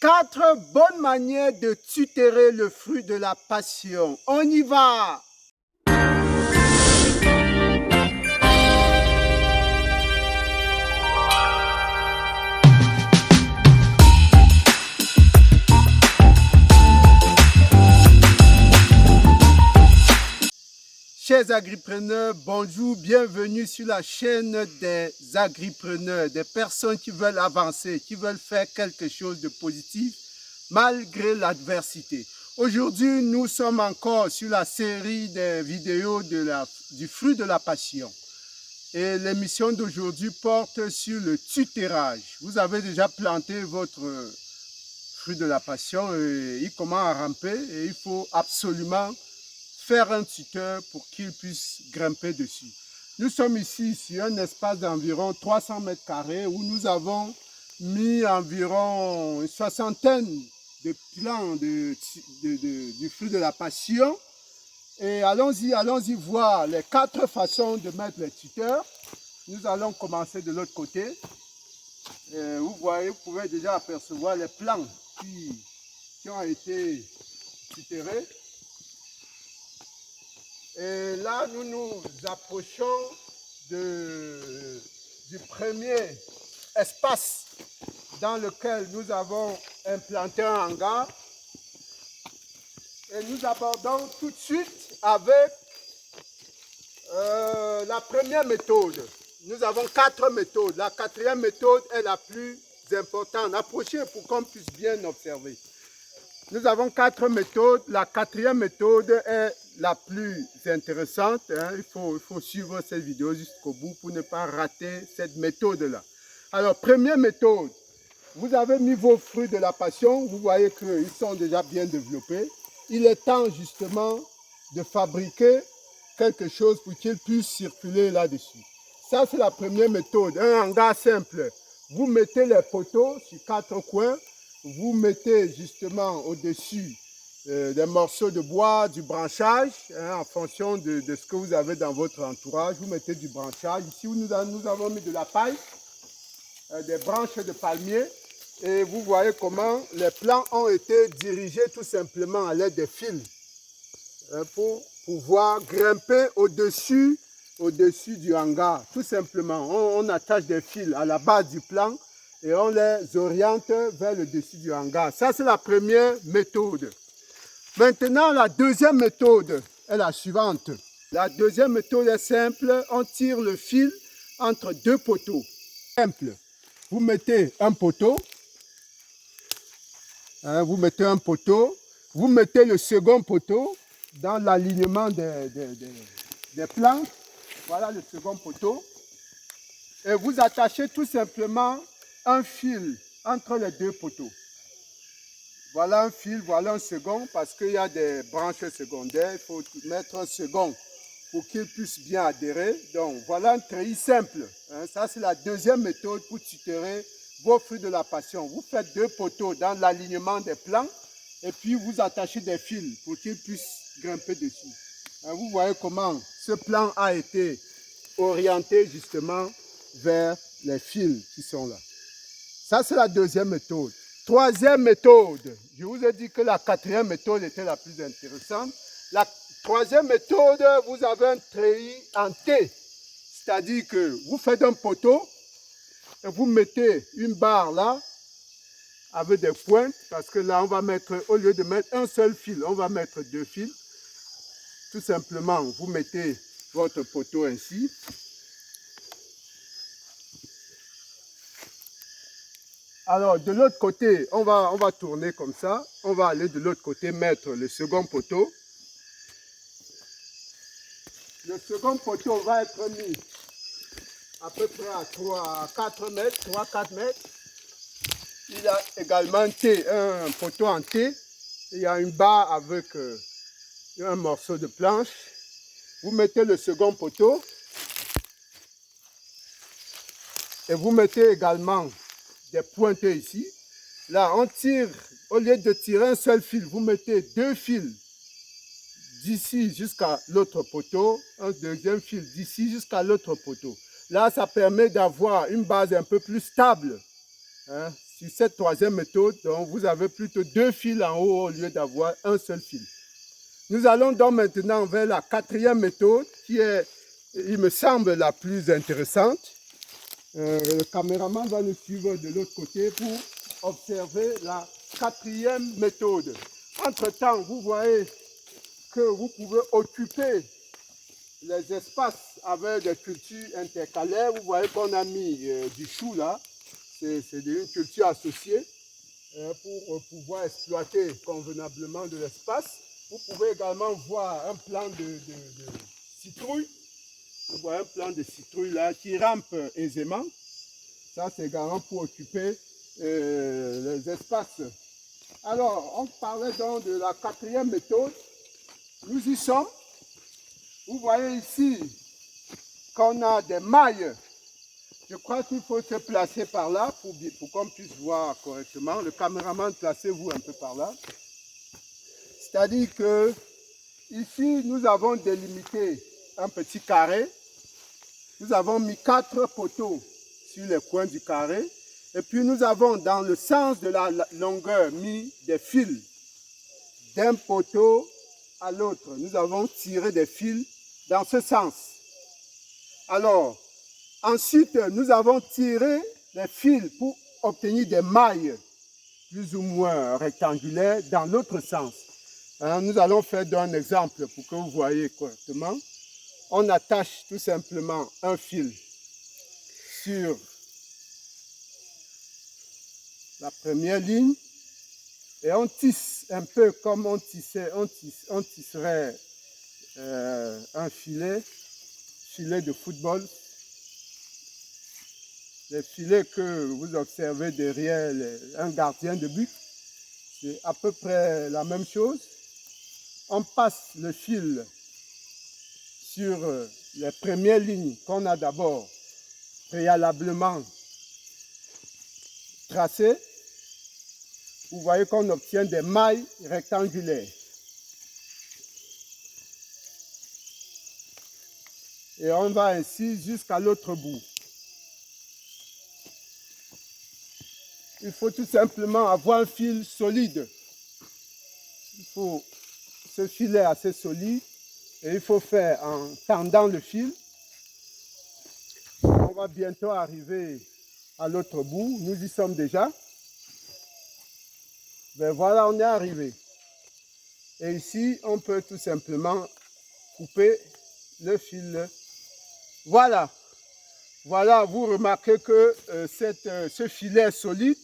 4 bonnes manières de tutérer le fruit de la passion. On y va! Chers agripreneurs, bonjour, bienvenue sur la chaîne des agripreneurs, des personnes qui veulent avancer, qui veulent faire quelque chose de positif malgré l'adversité. Aujourd'hui, nous sommes encore sur la série des vidéos du fruit de la passion. Et l'émission d'aujourd'hui porte sur le tutérage. Vous avez déjà planté votre fruit de la passion et il commence à ramper et il faut absolument faire un tuteur pour qu'il puisse grimper dessus. Nous sommes ici sur un espace d'environ 300 mètres carrés où nous avons mis environ une soixantaine de plants du fruit de la passion. Et allons-y voir les 4 façons de mettre les tuteurs. Nous allons commencer de l'autre côté. Et vous voyez, vous pouvez déjà apercevoir les plants qui ont été tutérés. Et là, nous nous approchons du premier espace dans lequel nous avons implanté un hangar. Et nous abordons tout de suite avec la première méthode. Nous avons 4 méthodes. La 4e méthode est la plus importante. Approchez pour qu'on puisse bien observer. Nous avons 4 méthodes. La 4e méthode est la plus intéressante. Il faut suivre cette vidéo jusqu'au bout pour ne pas rater cette méthode-là. Alors, première méthode. Vous avez mis vos fruits de la passion. Vous voyez qu'ils sont déjà bien développés. Il est temps justement de fabriquer quelque chose pour qu'ils puissent circuler là-dessus. Ça, c'est la première méthode. Un hangar simple. Vous mettez les poteaux sur 4 coins. Vous mettez justement au-dessus des morceaux de bois, du branchage, en fonction de ce que vous avez dans votre entourage. Vous mettez du branchage. Ici, nous avons mis de la paille, des branches de palmier. Et vous voyez comment les plants ont été dirigés tout simplement à l'aide des fils pour pouvoir grimper au-dessus du hangar. Tout simplement, on attache des fils à la base du plant et on les oriente vers le dessus du hangar. Ça, c'est la première méthode. Maintenant, la deuxième méthode est la suivante. La deuxième méthode est simple. On tire le fil entre 2 poteaux. Simple. Vous mettez un poteau. Vous mettez un poteau. Vous mettez le second poteau dans l'alignement des plantes. Voilà le second poteau. Et vous attachez tout simplement un fil entre les 2 poteaux. Voilà un fil, voilà un second, parce qu'il y a des branches secondaires. Il faut mettre un second pour qu'il puisse bien adhérer. Donc, voilà un treillis simple. Ça, c'est la deuxième méthode pour tutérer vos fruits de la passion. Vous faites 2 poteaux dans l'alignement des plants et puis vous attachez des fils pour qu'ils puissent grimper dessus. Vous voyez comment ce plan a été orienté justement vers les fils qui sont là. Ça, c'est la deuxième méthode. Troisième méthode, je vous ai dit que la 4e méthode était la plus intéressante. La 3e méthode, vous avez un treillis en T. C'est-à-dire que vous faites un poteau et vous mettez une barre là avec des pointes. Parce que là, on va mettre, au lieu de mettre un seul fil, on va mettre 2 fils. Tout simplement, vous mettez votre poteau ainsi. Alors, de l'autre côté, on va tourner comme ça. On va aller de l'autre côté, mettre le second poteau. Le second poteau va être mis à peu près à 4 mètres, 3-4 mètres. Il a également un poteau en T. Il y a une barre avec un morceau de planche. Vous mettez le second poteau. Et vous mettez également des pointeurs ici. Là, on tire, au lieu de tirer un seul fil, vous mettez 2 fils d'ici jusqu'à l'autre poteau, un deuxième fil d'ici jusqu'à l'autre poteau. Là, ça permet d'avoir une base un peu plus stable. sur cette troisième méthode, donc vous avez plutôt 2 fils en haut au lieu d'avoir un seul fil. Nous allons donc maintenant vers la quatrième méthode qui est, il me semble, la plus intéressante. Le caméraman va nous suivre de l'autre côté pour observer la quatrième méthode. Entre-temps, vous voyez que vous pouvez occuper les espaces avec des cultures intercalaires. Vous voyez qu'on a mis du chou là. C'est une culture associée pour pouvoir exploiter convenablement de l'espace. Vous pouvez également voir un plan de citrouille. Vous voyez un plan de citrouille là qui rampe aisément. Ça, c'est également pour occuper les espaces. Alors, on parlait donc de la quatrième méthode. Nous y sommes. Vous voyez ici qu'on a des mailles. Je crois qu'il faut se placer par là pour qu'on puisse voir correctement. Le caméraman, placez-vous un peu par là. C'est-à-dire que ici, nous avons délimité un petit carré. Nous avons mis 4 poteaux sur les coins du carré. Et puis nous avons dans le sens de la longueur mis des fils d'un poteau à l'autre. Nous avons tiré des fils dans ce sens. Alors, ensuite, nous avons tiré les fils pour obtenir des mailles plus ou moins rectangulaires dans l'autre sens. Alors, nous allons faire un exemple pour que vous voyez correctement. On attache tout simplement un fil sur la première ligne et on tisse un peu comme on tisserait un filet de football. Les filets que vous observez derrière un gardien de but, c'est à peu près la même chose. On passe le fil sur les premières lignes qu'on a d'abord préalablement tracées. Vous voyez qu'on obtient des mailles rectangulaires. Et on va ainsi jusqu'à l'autre bout. Il faut tout simplement avoir un fil solide. Il faut ce filet assez solide et il faut faire en tendant le fil. On va bientôt arriver à l'autre bout. Nous y sommes déjà. Ben voilà, on est arrivé. Et ici, on peut tout simplement couper le fil. Voilà. Voilà, vous remarquez que ce filet est solide.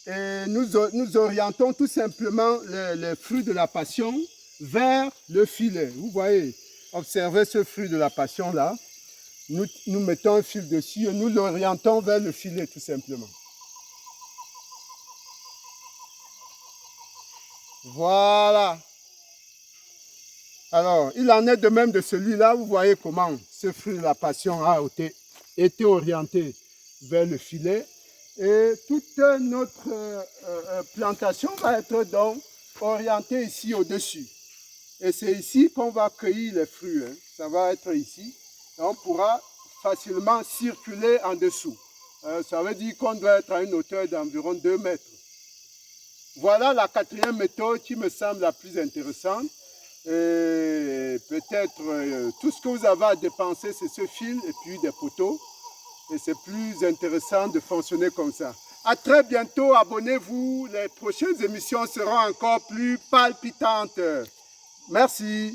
Et nous orientons tout simplement les fruits de la passion vers le filet. Vous voyez, observez ce fruit de la passion là. Nous mettons un fil dessus et nous l'orientons vers le filet tout simplement. Voilà. Alors, il en est de même de celui-là. Vous voyez comment ce fruit de la passion a été orienté vers le filet. Et toute notre plantation va être donc orientée ici au-dessus. Et c'est ici qu'on va cueillir les fruits. Hein. Ça va être ici. Et on pourra facilement circuler en dessous. Ça veut dire qu'on doit être à une hauteur d'environ 2 mètres. Voilà la quatrième méthode qui me semble la plus intéressante. Et peut-être tout ce que vous avez à dépenser, c'est ce fil et puis des poteaux. Et c'est plus intéressant de fonctionner comme ça. À très bientôt, abonnez-vous. Les prochaines émissions seront encore plus palpitantes. Merci.